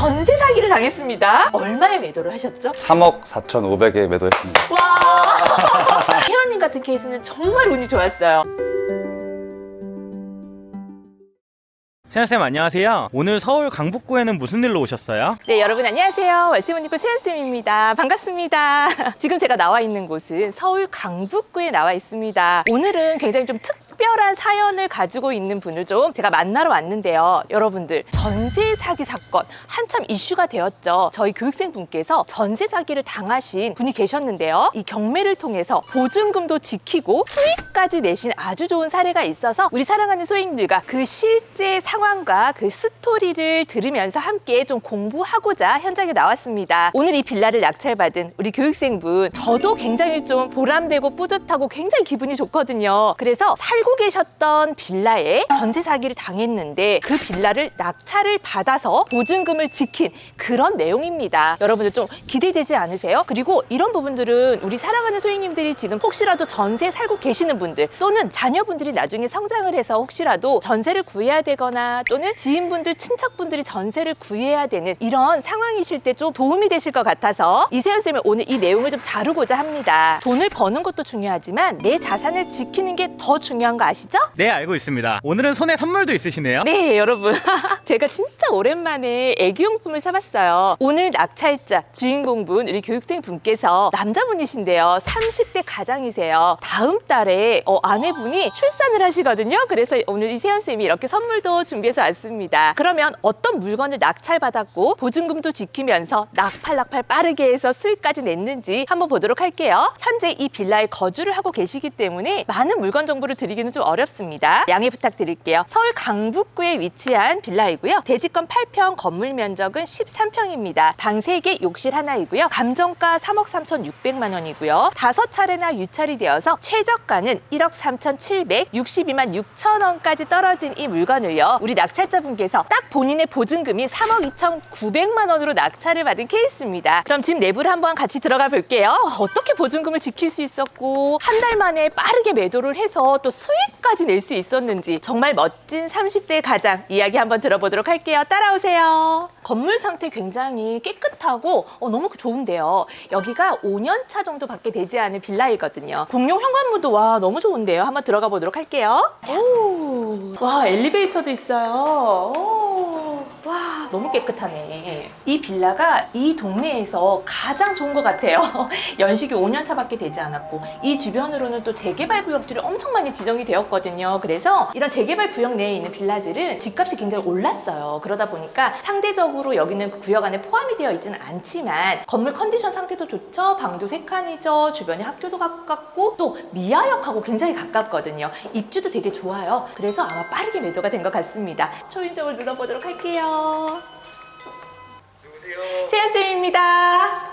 전세 사기를 당했습니다. 얼마에 매도를 하셨죠? 3억 4,500에 매도했습니다. 와! 회원님 같은 케이스는 정말 운이 좋았어요. 세연쌤 안녕하세요. 오늘 서울 강북구에는 무슨 일로 오셨어요? 네, 여러분 안녕하세요. 월세모니플 세연쌤입니다. 반갑습니다. 지금 제가 나와 있는 곳은 서울 강북구에 나와 있습니다. 오늘은 굉장히 좀 특별한 사연을 가지고 있는 분을 좀 제가 만나러 왔는데요. 여러분들, 전세 사기 사건 한참 이슈가 되었죠. 저희 교육생분께서 전세 사기를 당하신 분이 계셨는데요. 이 경매를 통해서 보증금도 지키고 수익까지 내신 아주 좋은 사례가 있어서 우리 사랑하는 소액님들과 그 실제 상황과 그 스토리를 들으면서 함께 좀 공부하고자 현장에 나왔습니다. 오늘 이 빌라를 낙찰받은 우리 교육생분, 저도 굉장히 좀 보람되고 뿌듯하고 굉장히 기분이 좋거든요. 그래서 살고 계셨던 빌라에 전세 사기를 당했는데 그 빌라를 낙찰을 받아서 보증금을 지킨 그런 내용입니다. 여러분들 좀 기대되지 않으세요? 그리고 이런 부분들은 우리 사랑하는 소액님들이 지금 혹시라도 전세 살고 계시는 분들 또는 자녀분들이 나중에 성장을 해서 혹시라도 전세를 구해야 되거나 또는 지인분들, 친척분들이 전세를 구해야 되는 이런 상황이실 때 좀 도움이 되실 것 같아서 이세연쌤이 오늘 이 내용을 좀 다루고자 합니다. 돈을 버는 것도 중요하지만 내 자산을 지키는 게 더 중요한 거 아시죠? 네, 알고 있습니다. 오늘은 손에 선물도 있으시네요. 네, 여러분. 제가 진짜 오랜만에 애기용품을 사봤어요. 오늘 낙찰자 주인공분, 우리 교육생분께서 남자분이신데요. 30대 가장이세요. 다음 달에 아내분이 출산을 하시거든요. 그래서 오늘 이세연쌤이 이렇게 선물도 준비해서 왔습니다. 그러면 어떤 물건을 낙찰받았고 보증금도 지키면서 낙팔 빠르게 해서 수익까지 냈는지 한번 보도록 할게요. 현재 이 빌라에 거주를 하고 계시기 때문에 많은 물건 정보를 드리기는 좀 어렵습니다. 양해 부탁드릴게요. 서울 강북구에 위치한 빌라이고요. 대지권 8평, 건물 면적은 13평입니다. 방 3개, 욕실 하나이고요. 감정가 3억 3,600만 원이고요. 5차례나 유찰이 되어서 최저가는 1억 3,762만 6천 원까지 떨어진 이 물건을요. 우리 낙찰자분께서 딱 본인의 보증금이 3억 2,900만 원으로 낙찰을 받은 케이스입니다. 그럼 집 내부를 한번 같이 들어가 볼게요. 어떻게 보증금을 지킬 수 있었고 한 달 만에 빠르게 매도를 해서 또 수익까지 낼 수 있었는지 정말 멋진 30대 가장 이야기 한번 들어보도록 할게요. 따라오세요. 건물 상태 굉장히 깨끗하고 너무 좋은데요. 여기가 5년 차 정도밖에 되지 않은 빌라이거든요. 공용 현관문도 와 너무 좋은데요. 한번 들어가 보도록 할게요. 오, 와 엘리베이터도 있어요. 오, 와 너무 깨끗하네. 이 빌라가 이 동네에서 가장 좋은 것 같아요. 연식이 5년 차밖에 되지 않았고 이 주변으로는 또 재개발 구역들이 엄청 많이 지정이 되었거든요. 그래서 이런 재개발 구역 내에 있는 빌라들은 집값이 굉장히 올랐어요. 그러다 보니까 상대적으로 여기는 구역 안에 포함이 되어 있지는 않지만 건물 컨디션 상태도 좋죠. 방도 3칸이죠. 주변에 학교도 가깝고 또 미아역하고 굉장히 가깝거든요. 입주도 되게 좋아요. 그래서 아마 빠르게 매도가 된 것 같습니다. 초인종을 눌러보도록 할게요. 세연쌤입니다.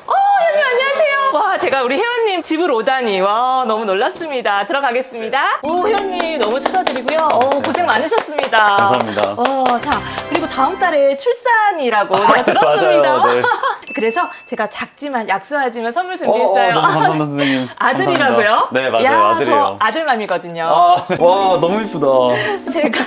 회원님 안녕하세요. 와 제가 우리 회원님 집으로 오다니 와 너무 놀랐습니다. 들어가겠습니다. 회원님 너무 축하드리고요. 고생 많으셨습니다. 감사합니다. 자 그리고 다음 달에 출산이라고 제가 들었습니다. 맞아요, 네. 그래서 제가 작지만 약소하지만 선물 준비했어요. 너무 감사합니다, 선생님. 아들이라고요? 감사합니다. 네, 맞아요. 야, 아들이에요. 저 아들맘이거든요. 와, 너무 이쁘다. 제가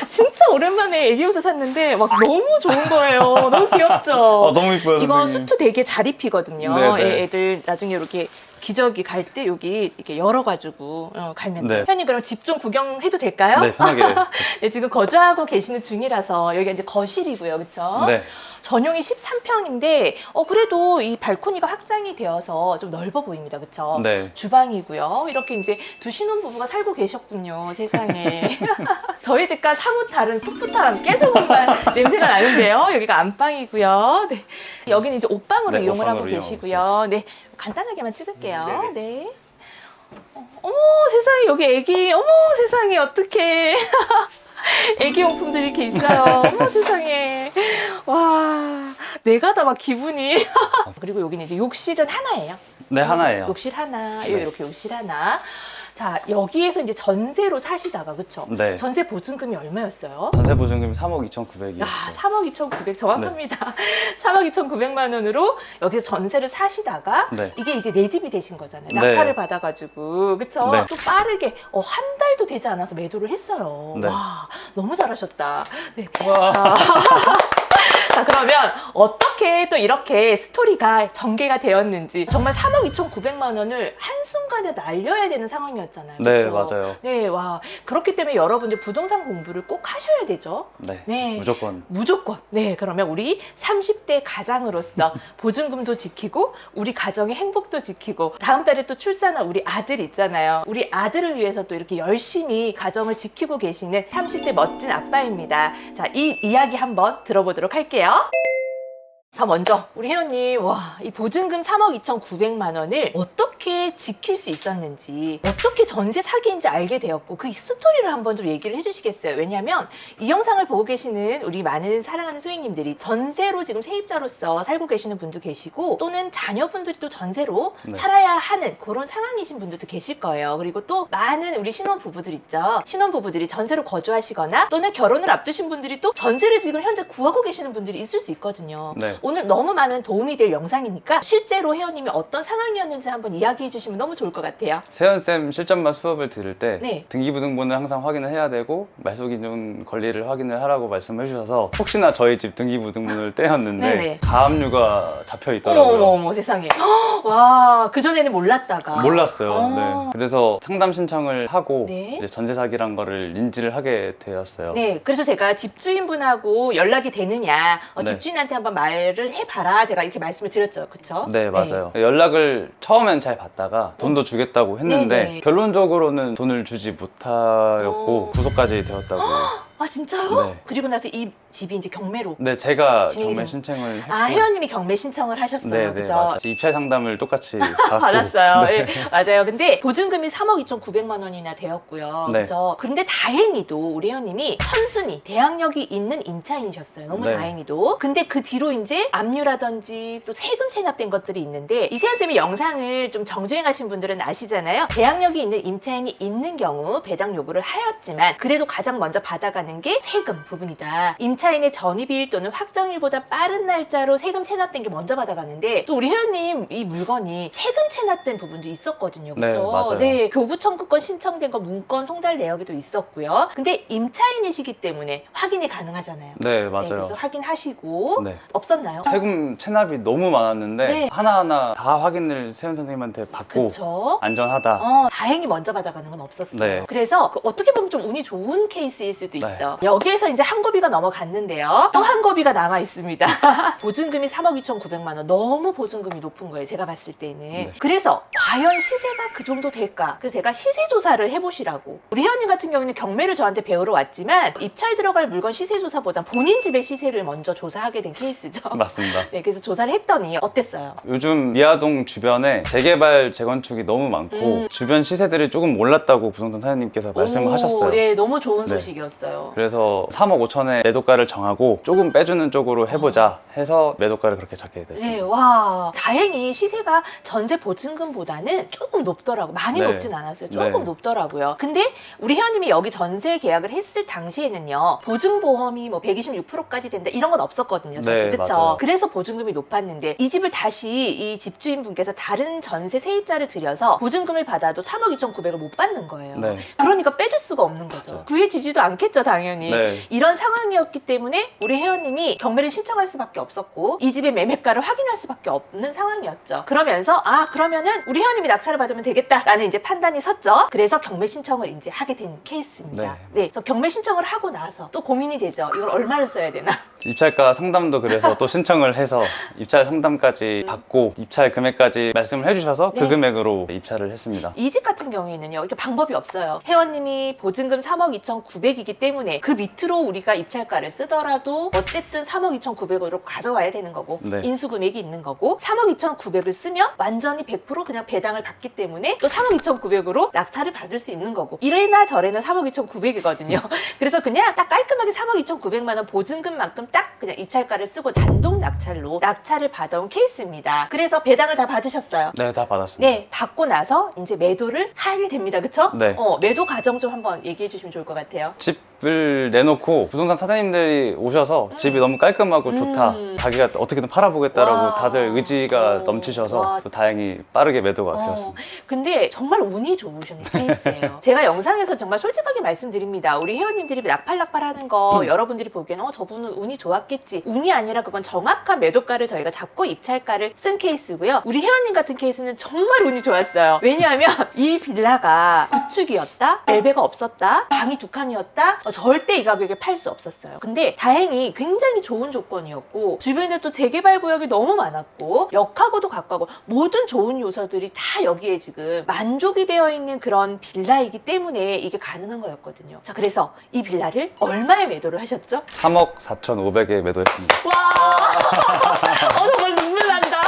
진짜 오랜만에 애기 옷을 샀는데 막 너무 좋은 거예요. 너무 귀엽죠? 너무 이뻐요, 이거 선생님. 수트 되게 잘 입히거든요. 네. 애들 나중에 이렇게 기저귀 갈 때 여기 이렇게 열어가지고 갈면 돼요. 네. 현님 그럼 집 좀 구경해도 될까요? 네, 편하게. 네, 지금 거주하고 계시는 중이라서 여기가 이제 거실이고요. 그쵸? 네. 전용이 13평인데 그래도 이 발코니가 확장이 되어서 좀 넓어 보입니다. 그쵸? 네. 주방이고요. 이렇게 이제 두 신혼부부가 살고 계셨군요. 세상에. 저희 집과 사뭇 다른 풋풋한 깨소금만 냄새가 나는데요. 여기가 안방이고요. 네. 여기는 이제 옷방으로 네, 이용을 하고 옷방으로 계시고요. 네. 간단하게만 찍을게요. 네. 어머 세상에 여기 애기 어머 세상에 어떡해. 애기 용품들이 이렇게 있어요. 어머 세상에. 와 내가 다 막 기분이. 그리고 여기는 이제 욕실은 하나예요. 네, 하나예요. 욕실 하나, 네. 이렇게 욕실 하나. 자 여기에서 이제 전세로 사시다가 그쵸? 네. 전세 보증금이 얼마였어요? 전세 보증금이 3억 2,900이요. 야, 3억 2,900 정확합니다. 3억 2,900만 원으로 여기서 전세를 사시다가 네. 이게 이제 내 집이 되신 거잖아요. 네. 낙찰을 받아가지고 그쵸? 네. 또 빠르게 한 달도 되지 않아서 매도를 했어요. 네. 와 너무 잘하셨다. 네. 와. 그러면 어떻게 또 이렇게 스토리가 전개가 되었는지 정말 3억 2,900만 원을 한순간에 날려야 되는 상황이었잖아요. 네, 그쵸? 맞아요. 네, 와. 그렇기 때문에 여러분들 부동산 공부를 꼭 하셔야 되죠. 네, 네. 무조건. 무조건. 네, 그러면 우리 30대 가장으로서 보증금도 지키고 우리 가정의 행복도 지키고 다음 달에 또 출산한 우리 아들 있잖아요. 우리 아들을 위해서 또 이렇게 열심히 가정을 지키고 계시는 30대 멋진 아빠입니다. 자, 이 이야기 한번 들어보도록 할게요. 자, 먼저 우리 혜원님, 와, 이 보증금 3억 2,900만 원을 어떻게 지킬 수 있었는지, 어떻게 전세 사기인지 알게 되었고 그 스토리를 한번 좀 얘기를 해주시겠어요? 왜냐하면 이 영상을 보고 계시는 우리 많은 사랑하는 소유님들이 전세로 지금 세입자로서 살고 계시는 분도 계시고 또는 자녀분들이 또 전세로 네. 살아야 하는 그런 상황이신 분들도 계실 거예요. 그리고 또 많은 우리 신혼부부들 있죠. 신혼부부들이 전세로 거주하시거나 또는 결혼을 앞두신 분들이 또 전세를 지금 현재 구하고 계시는 분들이 있을 수 있거든요. 네. 오늘 너무 많은 도움이 될 영상이니까 실제로 혜원님이 어떤 상황이었는지 한번 이야기해 주시면 너무 좋을 것 같아요. 세연쌤 실전만 수업을 들을 때 네. 등기부등본을 항상 확인을 해야 되고 말소기준 권리를 확인을 하라고 말씀해 주셔서 혹시나 저희 집 등기부등본을 떼었는데 네네. 가압류가 잡혀 어머 있더라고요. 어머 세상에. 와, 그전에는 몰랐다가. 몰랐어요. 어. 네. 그래서 상담 신청을 하고 네. 이제 전세 사기란 거를 인지를 하게 되었어요. 네, 그래서 제가 집주인분하고 연락이 되느냐, 네. 집주인한테 한번 말을 해봐라, 제가 이렇게 말씀을 드렸죠, 그쵸? 네, 맞아요. 연락을 처음엔 잘 받다가 돈도 주겠다고 했는데 네네. 결론적으로는 돈을 주지 못하였고 어. 구속까지 되었다고. 아, 진짜요? 네. 그리고 나서 이 집이 이제 경매로. 네, 제가 진행이 경매 된- 신청을 했고. 아, 혜원님이 경매 신청을 하셨어요, 네, 네, 그죠? 맞아요. 입찰 상담을 똑같이 받고. 받았어요. 네. 네, 맞아요. 근데 보증금이 3억 2,900만 원이나 되었고요. 네. 그죠? 그런데 다행히도 우리 혜원님이 선순위, 대항력이 있는 임차인이셨어요. 너무 네. 다행히도. 근데 그 뒤로 이제 압류라든지 또 세금 체납된 것들이 있는데 이세연쌤의 영상을 좀 정주행하신 분들은 아시잖아요. 대항력이 있는 임차인이 있는 경우 배당 요구를 하였지만 그래도 가장 먼저 받아가는 게 세금 부분이다. 임차인의 전입일 또는 확정일보다 빠른 날짜로 세금 체납된 게 먼저 받아가는데 또 우리 혜연님 이 물건이 세금 체납된 부분도 있었거든요. 네, 그죠? 맞아요. 네, 교부 청구권 신청된 거 문건 송달 내역에도 있었고요. 근데 임차인이시기 때문에 확인이 가능하잖아요. 네, 네, 맞아요. 그래서 확인하시고 네. 없었나요? 세금 체납이 너무 많았는데 네. 하나하나 다 확인을 세연 선생님한테 받고 그쵸? 안전하다. 다행히 먼저 받아가는 건 없었어요. 네. 그래서 어떻게 보면 좀 운이 좋은 케이스일 수도 네. 있죠. 여기에서 이제 한 고비가 넘어갔는데요. 또 한 고비가 남아 있습니다. 보증금이 3억 2,900만 원. 너무 보증금이 높은 거예요. 제가 봤을 때는. 네. 그래서 과연 시세가 그 정도 될까? 그래서 제가 시세 조사를 해보시라고. 우리 혜원님 같은 경우는 경매를 저한테 배우러 왔지만 입찰 들어갈 물건 시세 조사보다 본인 집의 시세를 먼저 조사하게 된 케이스죠. 맞습니다. 네, 그래서 조사를 했더니 어땠어요? 요즘 미아동 주변에 재개발 재건축이 너무 많고 주변 시세들이 조금 올랐다고 부동산 사장님께서 말씀을 오, 하셨어요. 네, 너무 좋은 네. 소식이었어요. 그래서 3억 5천에 매도가를 정하고 조금 빼주는 쪽으로 해보자 해서 매도가를 그렇게 잡게 네, 됐습니다. 와, 다행히 시세가 전세 보증금보다는 조금 높더라고. 많이 네. 높진 않았어요. 조금 네. 높더라고요. 근데 우리 혜원님이 여기 전세 계약을 했을 당시에는요, 보증보험이 뭐 126%까지 된다 이런 건 없었거든요, 사실. 네, 그쵸? 맞아요. 그래서 보증금이 높았는데 이 집을 다시 이 집주인분께서 다른 전세 세입자를 들여서 보증금을 받아도 3억 2,900을 못 받는 거예요. 네. 그러니까 빼줄 수가 없는 거죠. 맞아요. 구해지지도 않겠죠, 당연히. 네. 이런 상황이었기 때문에 우리 혜원님이 경매를 신청할 수밖에 없었고 이 집의 매매가를 확인할 수밖에 없는 상황이었죠. 그러면서 그러면은 우리 혜원님이 낙찰을 받으면 되겠다라는 이제 판단이 섰죠. 그래서 경매 신청을 이제 하게 된 케이스입니다. 네. 네, 그래서 경매 신청을 하고 나서 또 고민이 되죠. 이걸 얼마를 써야 되나? 입찰가 상담도 그래서 또 신청을 해서 입찰 상담까지 받고 입찰 금액까지 말씀을 해주셔서 네. 그 금액으로 입찰을 했습니다. 이 집 같은 경우에는요, 이게 방법이 없어요. 회원님이 보증금 3억 2,900이기 때문에 그 밑으로 우리가 입찰가를 쓰더라도 어쨌든 3억 2,900으로 가져와야 되는 거고, 네. 인수금액이 있는 거고, 3억 2,900을 쓰면 완전히 100% 그냥 배당을 받기 때문에 또 3억 2,900으로 낙찰을 받을 수 있는 거고, 이래나 저래나 3억 2,900이거든요. 그래서 그냥 딱 깔끔하게 3억 2,900만 원 보증금만큼 딱 그냥 입찰가를 쓰고 단독 낙찰로 낙찰을 받아온 케이스입니다. 그래서 배당을 다 받으셨어요. 네, 다 받았습니다. 네, 받고 나서 이제 매도를 하게 됩니다. 그쵸? 네. 매도 과정 좀 한번 얘기해 주시면 좋을 것 같아요. 집 집을 내놓고 부동산 사장님들이 오셔서 집이 너무 깔끔하고 좋다. 자기가 어떻게든 팔아보겠다라고 와. 다들 의지가 오. 넘치셔서 와. 또 다행히 빠르게 매도가 되었습니다. 근데 정말 운이 좋으신 케이스예요. 제가 영상에서 정말 솔직하게 말씀드립니다. 우리 회원님들이 낙팔낙팔 하는 거 여러분들이 보기에는 저분은 운이 좋았겠지. 운이 아니라 그건 정확한 매도가를 저희가 잡고 입찰가를 쓴 케이스고요. 우리 회원님 같은 케이스는 정말 운이 좋았어요. 왜냐하면 이 빌라가 구축이었다, 엘베가 없었다, 방이 2칸이었다, 절대 이 가격에 팔 수 없었어요. 근데 다행히 굉장히 좋은 조건이었고 주변에 또 재개발 구역이 너무 많았고 역하고도 가까고 모든 좋은 요소들이 다 여기에 지금 만족이 되어 있는 그런 빌라이기 때문에 이게 가능한 거였거든요. 자, 그래서 이 빌라를 얼마에 매도를 하셨죠? 3억 4,500에 매도했습니다. 와, 정말 눈물 난다.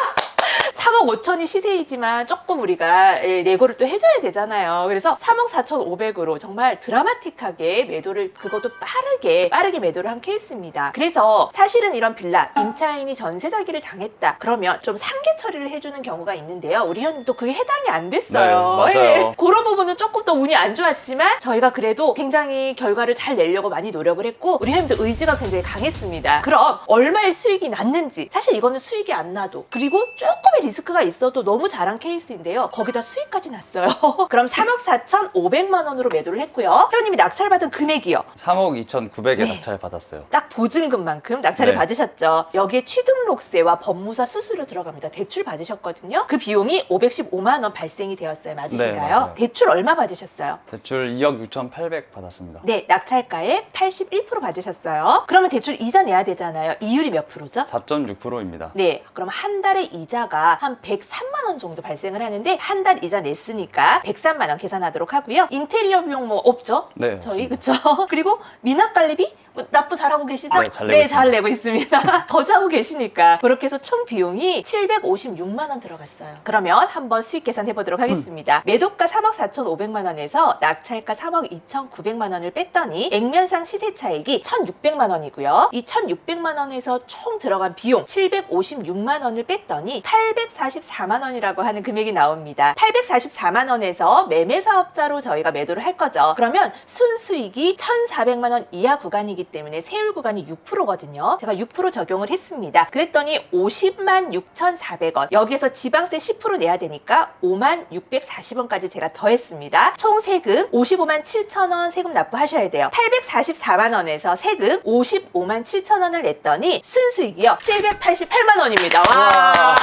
3억 5천이 시세이지만 조금 우리가 내고를 또 해줘야 되잖아요. 그래서 3억 4,500으로 정말 드라마틱하게 매도를, 그것도 빠르게 매도를 한 케이스입니다. 그래서 사실은 이런 빌라, 임차인이 전세 사기를 당했다 그러면 좀 상계 처리를 해주는 경우가 있는데요. 우리 현님도 그게 해당이 안 됐어요. 네, 맞아요. 그런 부분은 조금 더 운이 안 좋았지만 저희가 그래도 굉장히 결과를 잘 내려고 많이 노력을 했고 우리 현님도 의지가 굉장히 강했습니다. 그럼 얼마의 수익이 났는지, 사실 이거는 수익이 안 나도, 그리고 조금의 리스크가 있어도 너무 잘한 케이스인데요. 거기다 수익까지 났어요. 그럼 3억 4,500만 원으로 매도를 했고요. 회원님이 낙찰받은 금액이요. 3억 2,900에 네. 낙찰 받았어요. 딱 보증금만큼 낙찰을 네. 받으셨죠. 여기에 취등록세와 법무사 수수료 들어갑니다. 대출 받으셨거든요. 그 비용이 515만 원 발생이 되었어요. 맞으신가요? 네, 맞아요. 대출 얼마 받으셨어요? 대출 2억 6,800 받았습니다. 네, 낙찰가의 81% 받으셨어요. 그러면 대출 이자 내야 되잖아요. 이율이 몇 프로죠? 4.6%입니다. 네, 그럼 한 달에 이자가 한 103만 원 정도 발생을 하는데 한 달 이자 냈으니까 103만 원 계산하도록 하고요. 인테리어 비용 뭐 없죠? 네, 저희 맞습니다. 그쵸? 그리고 미납 관리비 뭐 납부 잘하고 계시죠? 네, 잘 내고 있습니다. 잘 내고 있습니다. 거주하고 계시니까 그렇게 해서 총 비용이 756만 원 들어갔어요. 그러면 한번 수익 계산해 보도록 하겠습니다. 매도가 3억 4,500만 원에서 낙찰가 3억 2,900만 원을 뺐더니 액면상 시세 차익이 1,600만 원이고요. 이 1,600만 원에서 총 들어간 비용 756만 원을 뺐더니 844만 원이라고 하는 금액이 나옵니다. 844만 원에서 매매 사업자로 저희가 매도를 할 거죠. 그러면 순수익이 1,400만 원 이하 구간이기 때문에 세율 구간이 6%거든요. 제가 6% 적용을 했습니다. 그랬더니 50만 6,400원. 여기에서 지방세 10% 내야 되니까 5만 640원까지 제가 더했습니다. 총 세금 55만 7천 원 세금 납부하셔야 돼요. 844만 원에서 세금 55만 7천 원을 냈더니 순수익이요 788만 원입니다. 와.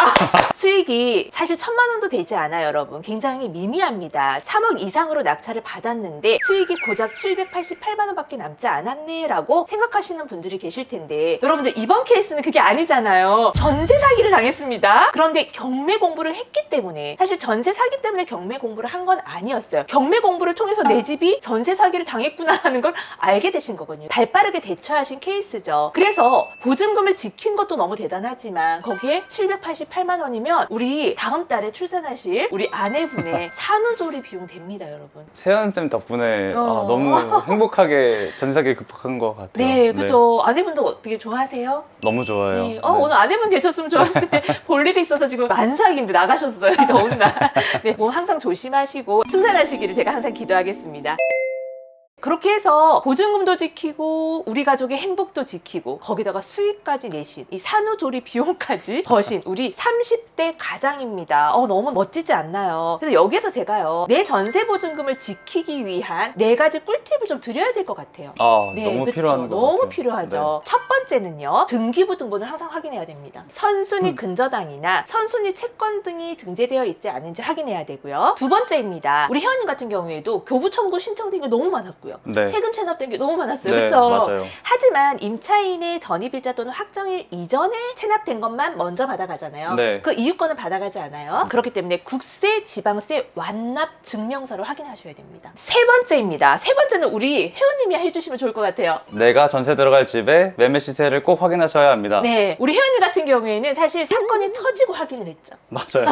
수익이 사실 1,000만 원도 되지 않아요, 여러분. 굉장히 미미합니다. 3억 이상으로 낙찰을 받았는데 수익이 고작 788만 원밖에 남지 않았네라고 생각하시는 분들이 계실 텐데 여러분들 이번 케이스는 그게 아니잖아요. 전세 사기를 당했습니다. 그런데 경매 공부를 했기 때문에, 사실 전세 사기 때문에 경매 공부를 한 건 아니었어요. 경매 공부를 통해서 내 집이 전세 사기를 당했구나라는 걸 알게 되신 거거든요. 발빠르게 대처하신 케이스죠. 그래서 보증금을 지킨 것도 너무 대단하지만 거기에 788만 원이면 우리 다음 달에 출산하실 우리 아내분의 산후조리 비용 됩니다, 여러분. 세연쌤 덕분에 어. 너무 행복하게 전세사기 극복한 것 같아요. 네, 그죠. 아내분도 어떻게 좋아하세요? 너무 좋아요. 네. 네. 오늘 아내분 계셨으면 좋았을 텐데 볼 일이 있어서 지금 만삭인데 나가셨어요. 이 더운 날. 네, 뭐 항상 조심하시고 순산하시기를 제가 항상 기도하겠습니다. 그렇게 해서 보증금도 지키고 우리 가족의 행복도 지키고 거기다가 수익까지 내신 이 산후조리 비용까지 버신 우리 30대 가장입니다. 너무 멋지지 않나요? 그래서 여기에서 제가요, 내 전세 보증금을 지키기 위한 4가지 꿀팁을 좀 드려야 될 것 같아요. 너무 그쵸? 필요한 것 너무 같아요. 필요하죠. 첫 번째는요, 등기부 등본을 항상 확인해야 됩니다. 선순위 근저당이나 선순위 채권 등이 등재되어 있지 않은지 확인해야 되고요. 두 번째입니다. 우리 회원님 같은 경우에도 교부 청구 신청된 게 너무 많았고요. 네. 세금 체납된 게 너무 많았어요. 네, 그렇죠? 맞아요. 하지만 임차인의 전입일자 또는 확정일 이전에 체납된 것만 먼저 받아가잖아요. 네. 그 이유권은 받아가지 않아요. 그렇기 때문에 국세, 지방세 완납 증명서를 확인하셔야 됩니다. 세 번째입니다. 세 번째는 우리 회원님이 해주시면 좋을 것 같아요. 내가 전세 들어갈 집의 매매 시세를 꼭 확인하셔야 합니다. 네, 우리 회원님 같은 경우에는 사실 사건이 터지고 확인을 했죠. 맞아요.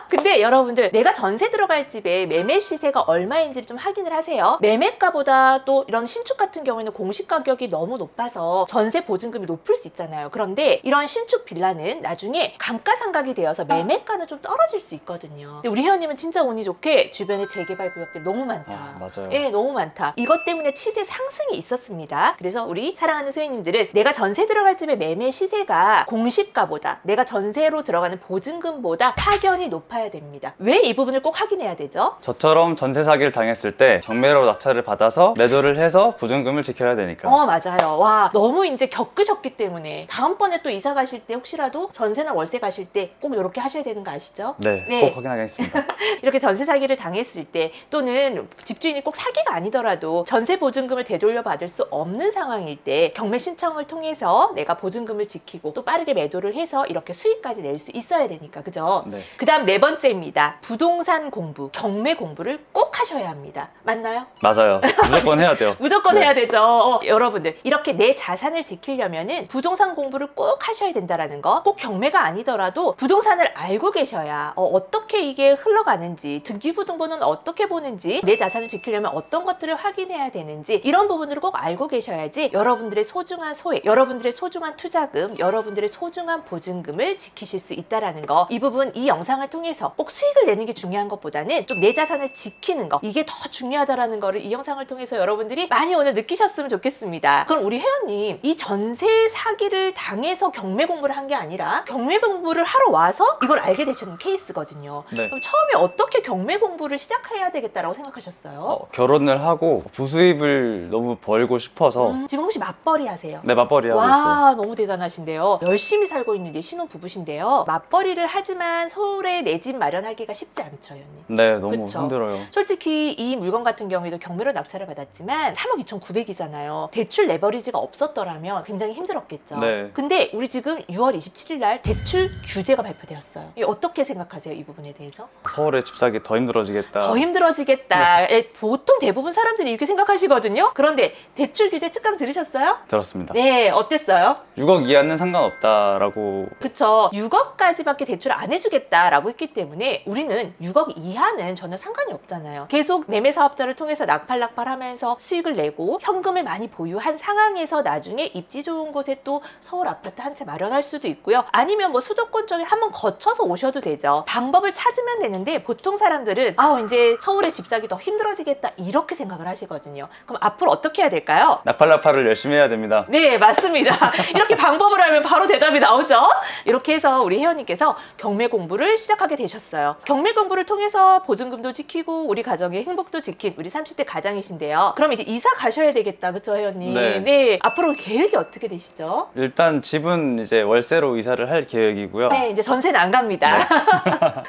근데 여러분들 내가 전세 들어갈 집에 매매 시세가 얼마인지를 좀 확인을 하세요. 매매가보다 우리가 또 이런 신축 같은 경우에는 공시 가격이 너무 높아서 전세 보증금이 높을 수 있잖아요. 그런데 이런 신축 빌라는 나중에 감가상각이 되어서 매매가는 좀 떨어질 수 있거든요. 근데 우리 회원님은 진짜 운이 좋게 주변에 재개발 구역들이 너무 많다. 맞아요. 예, 너무 많다. 이것 때문에 시세 상승이 있었습니다. 그래서 우리 사랑하는 소유님들은 내가 전세 들어갈 집의 매매 시세가 공시가보다 내가 전세로 들어가는 보증금보다 확연히 높아야 됩니다. 왜 이 부분을 꼭 확인해야 되죠? 저처럼 전세 사기를 당했을 때 경매로 낙찰을 받아서 매도를 해서 보증금을 지켜야 되니까. 맞아요. 와, 너무 이제 겪으셨기 때문에 다음번에 또 이사 가실 때 혹시라도 전세나 월세 가실 때 꼭 이렇게 하셔야 되는 거 아시죠? 네, 네. 꼭 확인하겠습니다. 이렇게 전세 사기를 당했을 때 또는 집주인이 꼭 사기가 아니더라도 전세 보증금을 되돌려 받을 수 없는 상황일 때 경매 신청을 통해서 내가 보증금을 지키고 또 빠르게 매도를 해서 이렇게 수익까지 낼 수 있어야 되니까, 그죠? 네. 그 다음 네 번째입니다. 부동산 공부, 경매 공부를 꼭 하셔야 합니다. 맞나요? 맞아요. 무조건 해야 돼요. 무조건 네. 해야 되죠. 여러분들 이렇게 내 자산을 지키려면은 부동산 공부를 꼭 하셔야 된다라는 거. 꼭 경매가 아니더라도 부동산을 알고 계셔야 어떻게 이게 흘러가는지, 등기부등본은 어떻게 보는지, 내 자산을 지키려면 어떤 것들을 확인해야 되는지 이런 부분들을 꼭 알고 계셔야지 여러분들의 소중한 소액, 여러분들의 소중한 투자금, 여러분들의 소중한 보증금을 지키실 수 있다라는 거. 이 부분 이 영상을 통해서 꼭 수익을 내는 게 중요한 것보다는 좀 내 자산을 지키는 거, 이게 더 중요하다라는 거를 이 영상을 통해서 여러분들이 많이 오늘 느끼셨으면 좋겠습니다. 그럼 우리 회원님, 이 전세 사기를 당해서 경매 공부를 한 게 아니라 경매 공부를 하러 와서 이걸 알게 되시는 케이스거든요. 네. 그럼 처음에 어떻게 경매 공부를 시작해야 되겠다라고 생각하셨어요? 결혼을 하고 부수입을 너무 벌고 싶어서 지금 혹시 맞벌이 하세요? 네, 맞벌이 하고 있어요. 와, 너무 대단하신데요. 열심히 살고 있는 게 신혼 부부신데요. 맞벌이를 하지만 서울에 내 집 마련하기가 쉽지 않죠, 연님. 네, 너무 그쵸? 힘들어요. 솔직히 이 물건 같은 경우에도 경매로 낙찰을 받았지만 3억 2,900이잖아요. 대출 레버리지가 없었더라면 굉장히 힘들었겠죠. 네. 근데 우리 지금 6월 27일 날 대출 규제가 발표되었어요. 이 어떻게 생각하세요, 이 부분에 대해서? 서울에 집 사기 더 힘들어지겠다. 더 힘들어지겠다. 보통 대부분 사람들이 이렇게 생각하시거든요. 그런데 대출 규제 특강 들으셨어요? 들었습니다. 네, 어땠어요? 6억 이하는 상관없다라고. 그쵸. 6억까지밖에 대출 안 해주겠다라고 했기 때문에 우리는 6억 이하는 전혀 상관이 없잖아요. 계속 매매 사업자를 통해서 낙팔하면서 수익을 내고 현금을 많이 보유한 상황에서 나중에 입지 좋은 곳에 또 서울 아파트 한 채 마련할 수도 있고요. 아니면 뭐 수도권 쪽에 한번 거쳐서 오셔도 되죠. 방법을 찾으면 되는데 보통 사람들은 이제 서울에 집 사기 더 힘들어지겠다 이렇게 생각을 하시거든요. 그럼 앞으로 어떻게 해야 될까요? 나팔나팔을 열심히 해야 됩니다. 네, 맞습니다. 이렇게 방법을 하면 바로 대답이 나오죠. 이렇게 해서 우리 회원님께서 경매 공부를 시작하게 되셨어요. 경매 공부를 통해서 보증금도 지키고 우리 가정의 행복도 지킨 우리 30대 가장이신데요. 그럼 이제 이사 가셔야 되겠다, 그쵸, 회원님? 네. 앞으로 계획이 어떻게 되시죠? 일단 집은 이제 월세로 이사를 할 계획이고요. 네, 이제 전세는 안 갑니다.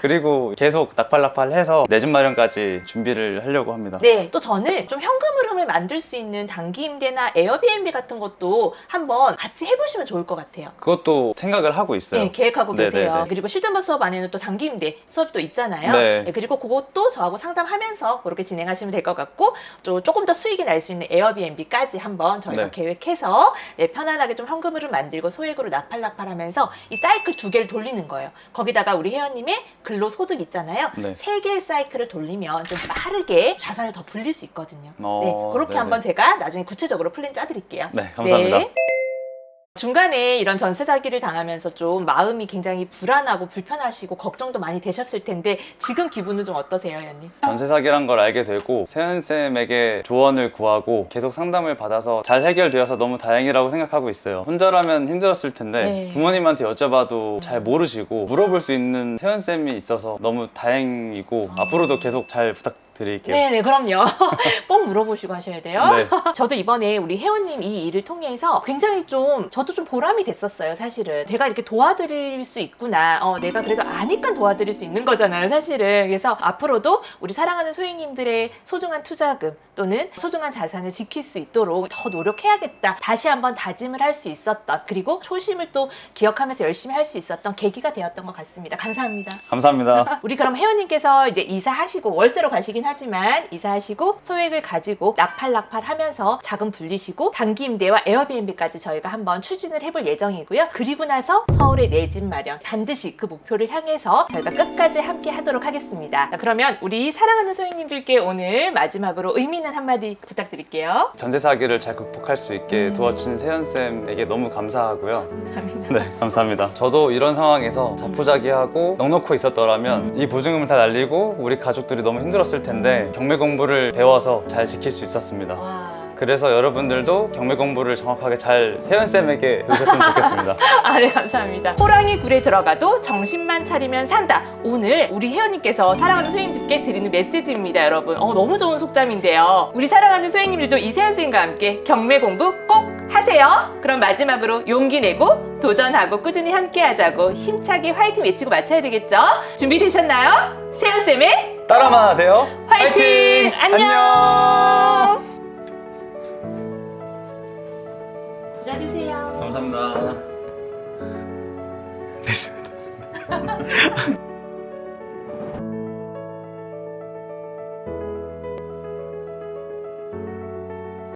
그리고 계속 나팔나팔해서 내 집 마련까지 준비를 하려고 합니다. 네, 또 저는 좀 현금 흐름을 만들 수 있는 단기 임대나 에어비앤비 같은 것도 한번 같이 해보시면 좋을 것 같아요. 그것도 생각을 하고 있어요. 네, 계획하고 계세요. 네네네. 그리고 실전반 수업 안에는 또 단기 임대 수업도 있잖아요. 네. 네, 그리고 그것도 저하고 상담하면서 그렇게 진행하시면 될 것 같고, 또 조금 더 수익이 날 수 있는 에어비앤비까지 한번 저희가 네. 계획해서 편안하게 좀 현금흐름 만들고 소액으로 나팔나팔하면서 이 사이클 2개를 돌리는 거예요. 거기다가 우리 회원님의 근로소득 있잖아요. 네. 3개의 사이클을 돌리면 좀 빠르게 자산을 더 불릴 수 있거든요. 네, 그렇게 네네. 한번 제가 나중에 구체적으로 플랜 짜드릴게요. 네, 감사합니다. 네. 중간에 이런 전세 사기를 당하면서 좀 마음이 굉장히 불안하고 불편하시고 걱정도 많이 되셨을 텐데 지금 기분은 좀 어떠세요, 회원님? 전세 사기란 걸 알게 되고 세연쌤에게 조언을 구하고 계속 상담을 받아서 잘 해결되어서 너무 다행이라고 생각하고 있어요. 혼자라면 힘들었을 텐데 네. 부모님한테 여쭤봐도 잘 모르시고 물어볼 수 있는 세연쌤이 있어서 너무 다행이고 앞으로도 계속 잘 부탁드릴게요. 네네, 그럼요. 꼭 물어보시고 하셔야 돼요. 네. 저도 이번에 우리 회원님 이 일을 통해서 굉장히 저도 좀 보람이 됐었어요, 사실은. 제가 이렇게 도와드릴 수 있구나. 내가 그래도 아니까 도와드릴 수 있는 거잖아요, 사실은. 그래서 앞으로도 우리 사랑하는 소유님들의 소중한 투자금 또는 소중한 자산을 지킬 수 있도록 더 노력해야겠다. 다시 한번 다짐을 할 수 있었던, 그리고 초심을 또 기억하면서 열심히 할 수 있었던 계기가 되었던 것 같습니다. 감사합니다. 감사합니다. 우리 그럼 회원님께서 이제 이사하시고 월세로 가시긴 힘들긴 하지만 이사하시고 소액을 가지고 낙팔 하면서 자금 불리시고 단기 임대와 에어비앤비까지 저희가 한번 추진을 해볼 예정이고요. 그리고 나서 서울에 내 집 마련 반드시 그 목표를 향해서 저희가 끝까지 함께 하도록 하겠습니다. 자, 그러면 우리 사랑하는 소유님들께 오늘 마지막으로 의미 있는 한마디 부탁드릴게요. 전세 사기를 잘 극복할 수 있게 도와주신 세연쌤에게 너무 감사하고요. 감사합니다. 네, 감사합니다. 저도 이런 상황에서 자포자기하고 넉넉히 있었더라면 이 보증금을 다 날리고 우리 가족들이 너무 힘들었을 텐데 경매 공부를 배워서 잘 지킬 수 있었습니다. 와. 그래서 여러분들도 경매 공부를 정확하게 잘 세연쌤에게 배우셨으면 좋겠습니다. 아, 네, 감사합니다. 호랑이 굴에 들어가도 정신만 차리면 산다. 오늘 우리 혜연님께서 사랑하는 소행님들께 드리는 메시지입니다, 여러분. 너무 좋은 속담인데요. 우리 사랑하는 소행님들도 이세연 쌤과 함께 경매 공부 꼭 하세요. 그럼 마지막으로 용기 내고 도전하고 꾸준히 함께 하자고 힘차게 화이팅 외치고 마쳐야 되겠죠? 준비되셨나요? 세연 쌤의 따라만 하세요. 화이팅! 안녕! 부자 되세요. 감사합니다. 됐습니다.